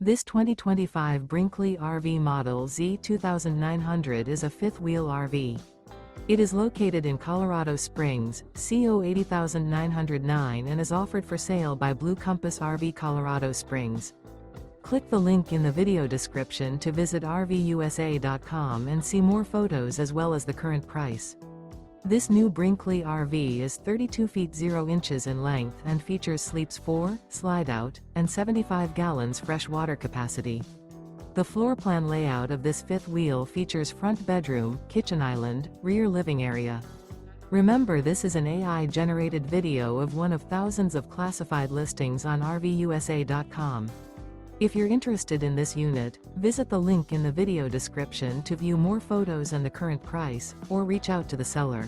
This 2025 Brinkley RV Model Z 2900 is a fifth-wheel RV. It is located in Colorado Springs, CO 80909 and is offered for sale by Blue Compass RV Colorado Springs. Click the link in the video description to visit RVUSA.com and see more photos as well as the current price. This new Brinkley RV is 32 feet 0 inches in length and features sleeps 4, slide-out, and 75 gallons fresh water capacity. The floor plan layout of this fifth wheel features front bedroom, kitchen island, rear living area. Remember, this is an AI-generated video of one of thousands of classified listings on RVUSA.com. If you're interested in this unit, visit the link in the video description to view more photos and the current price, or reach out to the seller.